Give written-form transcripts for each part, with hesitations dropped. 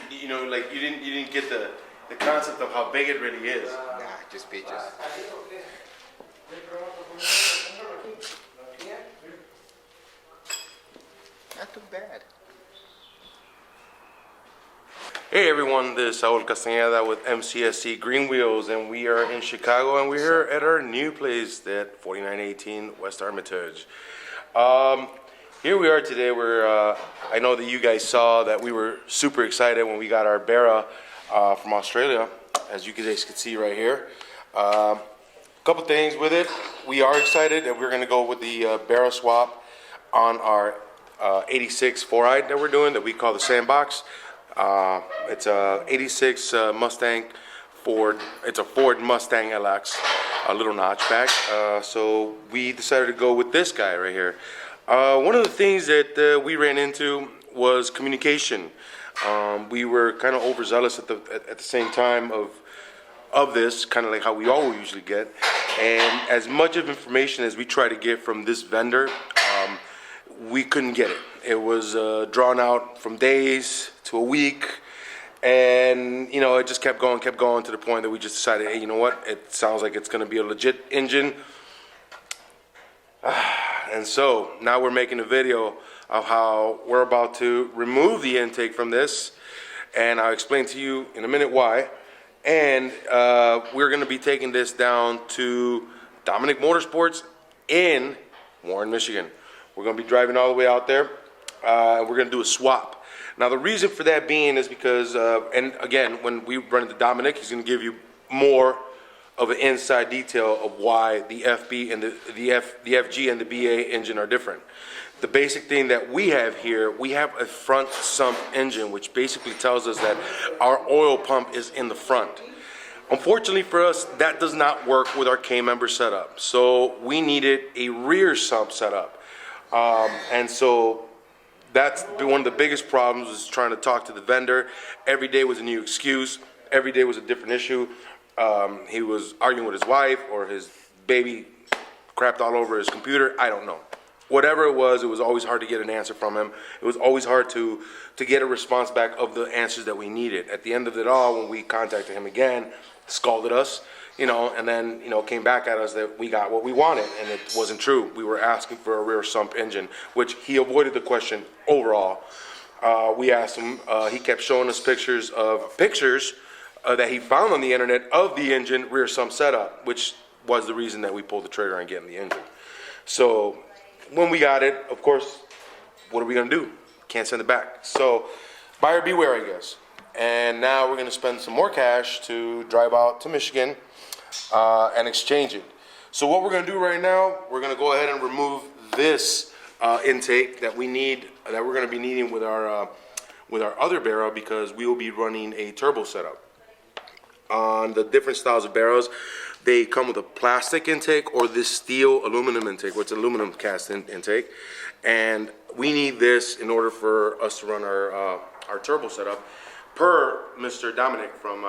you know, like you didn't get the concept of how big it really is. Nah, just peaches. Not too bad. Hey everyone, this is Saul Castaneda with Mcscgreenwheels, and we are in Chicago, and we're here at our new place at 4918 West Armitage. Here we are today. I know that you guys saw that we were super excited when we got our Barra from Australia, as you guys can see right here. A couple things with it. We are excited that we're going to go with the Barra swap on our 86 4-eyed that we're doing, that we call the Sandbox. It's a 86 Mustang Ford. It's a Ford Mustang LX, a little notchback. So we decided to go with this guy right here. One of the things that we ran into was communication. We were kind of overzealous at the same time of this, kind of like how we all usually get. And as much of information as we try to get from this vendor, we couldn't get it. It was drawn out from days to a week, and you know, it just kept going to the point that we just decided, hey, you know what? It sounds like it's going to be a legit engine. And so now we're making a video of how we're about to remove the intake from this, and I'll explain to you in a minute why. And we're going to be taking this down to Dominic Motorsports in Warren, Michigan. We're going to be driving all the way out there, and we're going to do a swap. Now the reason for that being is because, and again, when we run into Dominic, he's going to give you more of an inside detail of why the FB and the FG and the BA engine are different. The basic thing that we have here, we have a front sump engine, which basically tells us that our oil pump is in the front. Unfortunately for us, that does not work with our K-member setup. So we needed a rear sump setup. And so that's one of the biggest problems, was trying to talk to the vendor. Every day was a new excuse. Every day was a different issue. He was arguing with his wife, or his baby crapped all over his computer. I don't know. Whatever it was always hard to get an answer from him. It was always hard to get a response back of the answers that we needed. At the end of it all, when we contacted him again, scolded us, you know, and then, you know, came back at us that we got what we wanted, and it wasn't true. We were asking for a rear sump engine, which he avoided the question overall. We asked him, he kept showing us pictures that he found on the internet of the engine rear sump setup, which was the reason that we pulled the trigger on getting the engine. So when we got it, of course, what are we gonna do? Can't send it back. So buyer beware, I guess. And now we're gonna spend some more cash to drive out to Michigan and exchange it. So what we're gonna do right now, we're gonna go ahead and remove this intake that we need, that we're gonna be needing with our other barrel, because we will be running a turbo setup. On the different styles of barrels, they come with a plastic intake or this steel aluminum intake, which is aluminum cast intake, and we need this in order for us to run our turbo setup. Per Mr. Dominic from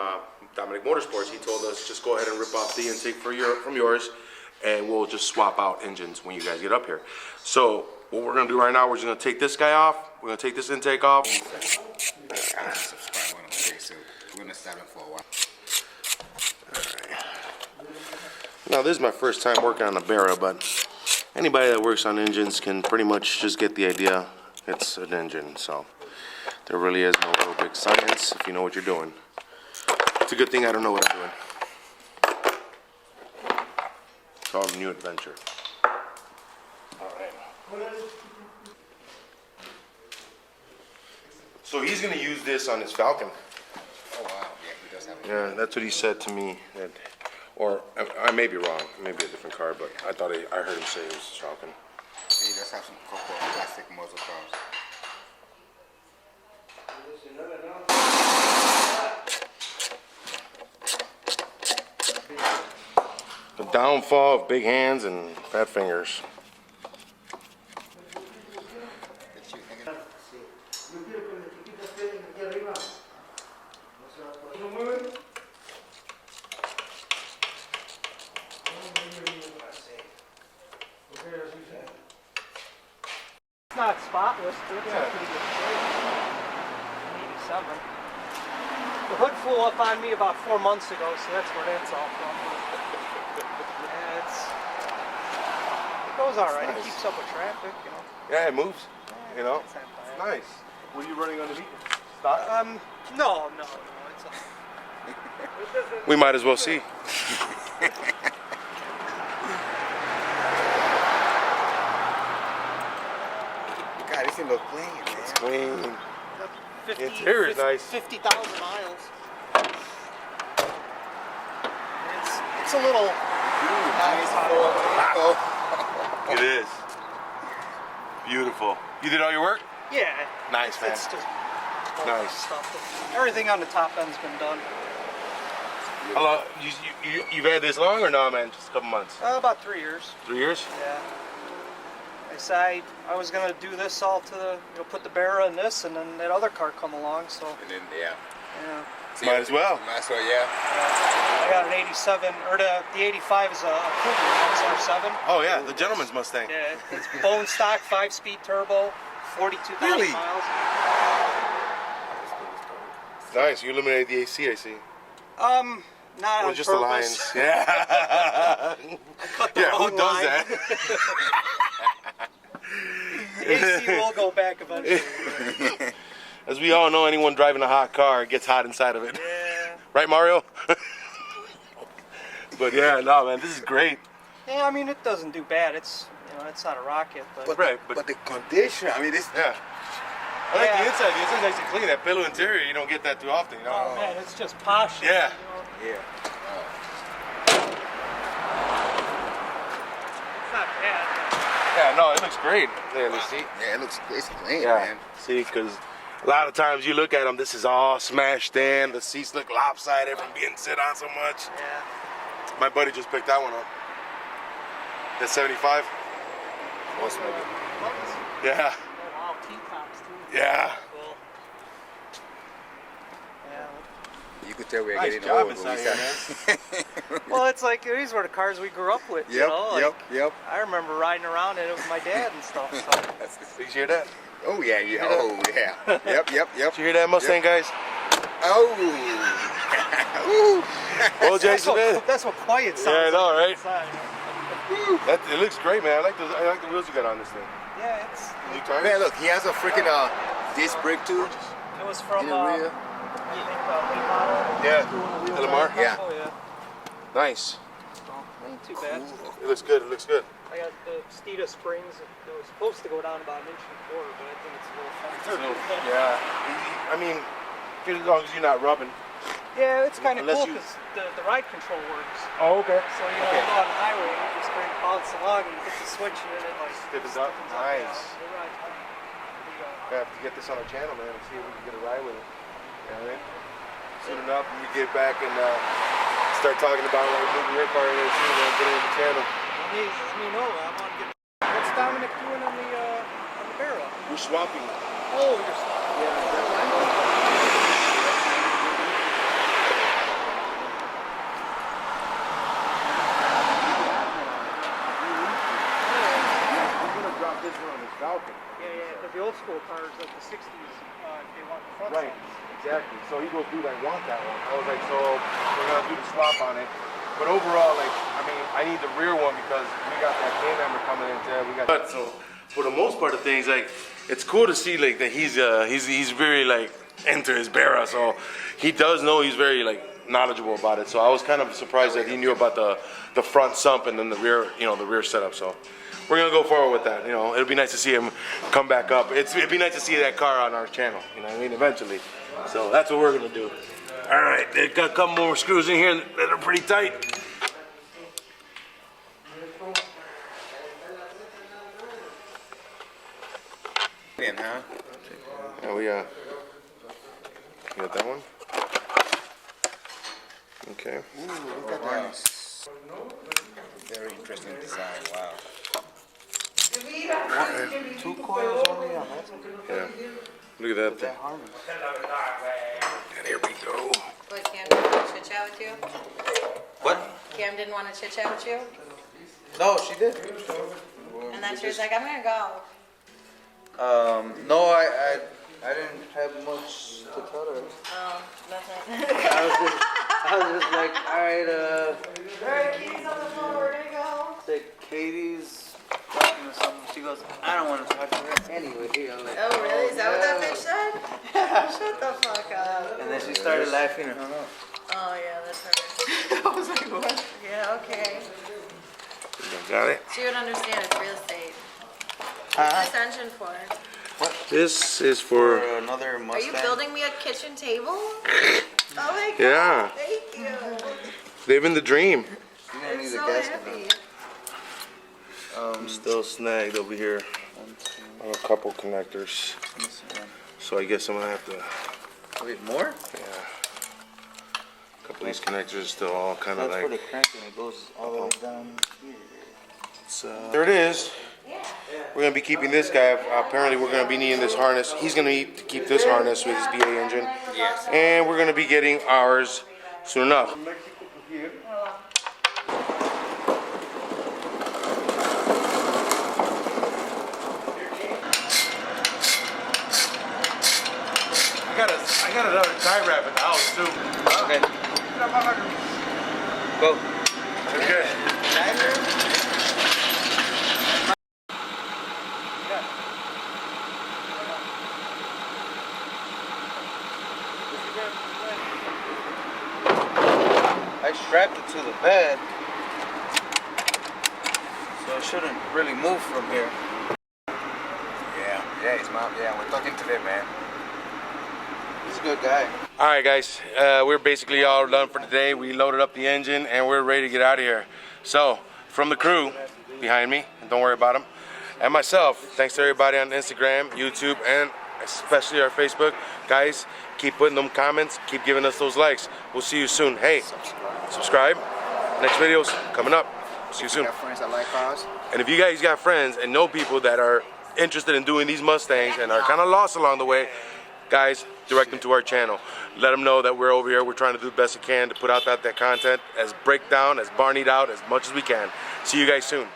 Dominic Motorsports, he told us just go ahead and rip off the intake from yours, and we'll just swap out engines when you guys get up here. So what we're gonna do right now, we're just gonna take this guy off. We're gonna take this intake off. We're gonna start it for a while. Now this is my first time working on a Barra, but anybody that works on engines can pretty much just get the idea. It's an engine, so there really is no real big science if you know what you're doing. It's a good thing I don't know what I'm doing. It's all a new adventure. Alright. So he's going to use this on his Falcon. Oh wow, yeah, he does have it. Yeah, that's what he said to me. Or I may be wrong, it may be a different car, but I heard him say it was a Falcon. He does have some couple of plastic muscle cars. The downfall of big hands and fat fingers. It's not spotless, but it's a pretty good shape. Maybe 87. The hood flew up on me about 4 months ago, so that's where that's all from. Yeah, it goes all right. It keeps up with traffic, you know. Yeah, it moves. You know, It's not it's bad. nice. What are you running underneath? Stock? No. It's We might as well see. God, this thing look clean, man. It's clean. 50, Interior is nice. 50,000 miles. It's a little. It is. Beautiful. You did all your work? Yeah. Nice, man. It's just Nice. stuff. Everything on the top end's been done. How long? You've had this long or no, man? Just a couple months? About 3 years. 3 years? Yeah. I decided I was gonna do this all to the, put the Barra in this, and then that other car come along. So And then, yeah. yeah. See, Might as well. Might as well, yeah. I got an 87, or the 85 is a Cougar 7. Oh yeah, the gentleman's Mustang. Yeah, it's bone stock, 5-speed turbo, 42,000 Really? miles. Nice. You eliminated the AC, I see. Not Or on just the purpose. lines. Yeah. Cut the Yeah, who wrong does line. that? The AC will go back eventually. As we all know, anyone driving a hot car gets hot inside of it. Yeah. Right, Mario? But yeah, no, man, this is great. Yeah, I mean, it doesn't do bad. It's, it's not a rocket, but Right, but the condition, I mean, this. Yeah. I like the Yeah. inside. The inside's nice and clean. That pillow interior, you don't get that too often, you know? oh man, it's just posh. Yeah. Yeah. It's not bad. Yeah, no, it looks great. Yeah, let's see. Yeah, it's clean, Yeah. man. See, because a lot of times you look at them, this is all smashed in. The seats look lopsided from being sit on so much. Yeah. My buddy just picked that one up. That 75? What's maybe? Buttons. Yeah. Oh wow, T-tops too. Yeah. Cool. Yeah. You could tell we're Nice getting job old. inside when we here, start- Well, it's like these were the cars we grew up with. Yep, Like, yep. I remember riding around in it with my dad and stuff. So. Did you hear that? Oh yeah, yeah. Oh yeah. Yep. Did you hear that Mustang, guys? Oh. Well, Jason, man. That's what quiet sounds Yeah, I know, like right? inside. It looks great, man. I like the wheels you got on this thing. Yeah, it's. New tires? Man, look, he has a freaking disc brake too. It was from In the rear. I think late model. Yeah. Doing the wheel Lamar? drive Yeah. combo, yeah. Nice. So, ain't too bad. It looks good. It looks good. I got the Steeda springs. It was supposed to go down about 1.25 inches, but I think it's a little fast. Yeah. I mean, as long as you're not rubbing. Yeah, it's kind of Unless cool you- because the ride control works. Oh, okay. So you go on the highway, you just kind of bounce along and you hit the switch and then it like Stiffens up. Nice. Yeah, it rides fine. We have to get this on our channel, man, and see if we can get a ride with it. You know what I mean? Soon enough, when we get back and start talking about like moving your car in there too, man, get it in the channel. Let me know. I want to get. What's Dominic doing on the barrel? We're swapping. Oh, you're yeah. I'm gonna drop this one on this Falcon. Yeah, because the old school cars, like the 60s, they want the front Right, sumps. exactly. So he goes, dude, I want that one. I was like, so we're gonna do the swap on it. But overall, like, I mean, I need the rear one because we got that K-member coming in there. We got. But so for the most part of things, like, it's cool to see like that he's very like into his Barra. So he does know, he's very like knowledgeable about it. So I was kind of surprised that he knew about the front sump and then the rear, the rear setup. So we're gonna go forward with that. It'll be nice to see him come back up. It'd be nice to see that car on our channel. You know what I mean? Eventually. So that's what we're gonna do. All right, they've got a couple more screws in here that are pretty tight. In, huh? Yeah, we you got that one? Okay. Ooh, look at that. Very interesting design. Wow. Two coils only on that. Yeah. Look at that thing. Harmony. And here we go. What, Cam didn't want to chit chat with you? What? Cam didn't want to chit chat with you? No, she did. And then she was like, I'm gonna go. No, I didn't have much to tell her. Oh, nothing. I was just like, alright, Alright, keys on the floor, where do you go? say Katie's talking to someone. She goes, I don't want to talk to her anyway. I'm like, Oh, really? Is that what that bitch said? Shut the fuck up. and then she started laughing and hung up. Oh, yeah, that's her. I was like, what? Yeah, okay. Got it? She would understand it's real estate. Huh? What's this engine for? This is For for, another Are Mustang. you building me a kitchen table? Oh my god. yeah, Thank you. living the dream. You're gonna I'm need so a gasket. happy. I'm still snagged over here One, two, on a couple connectors. this one. So I guess I'm gonna have to, Wait, more? yeah. A couple of these connectors are still all kind of That's for like, the crank and it goes all the way down here. there it is. We're gonna be keeping this guy. Apparently, we're gonna be needing this harness. He's gonna need to keep this harness with his BA engine. Yes. And we're gonna be getting ours soon enough. I got another tie wrap at the house too. Okay. Go. Okay. I strapped it to the bed, so it shouldn't really move from here. Yeah, he's mom. Yeah, we're talking to them, man. He's a good guy. All right, guys. We're basically all done for today. We loaded up the engine and we're ready to get out of here. So, from the crew behind me, and don't worry about them, and myself, thanks to everybody on Instagram, YouTube, and especially our Facebook. Guys, keep putting them comments, keep giving us those likes. We'll see you soon. Hey, subscribe. Next video's coming up. See you soon. Got friends that like cars. And if you guys got friends and know people that are interested in doing these Mustangs and are kind of lost along the way, guys, direct them to our channel. Let them know that we're over here. We're trying to do the best we can to put out that content as breakdown, as Barney'd out as much as we can. See you guys soon.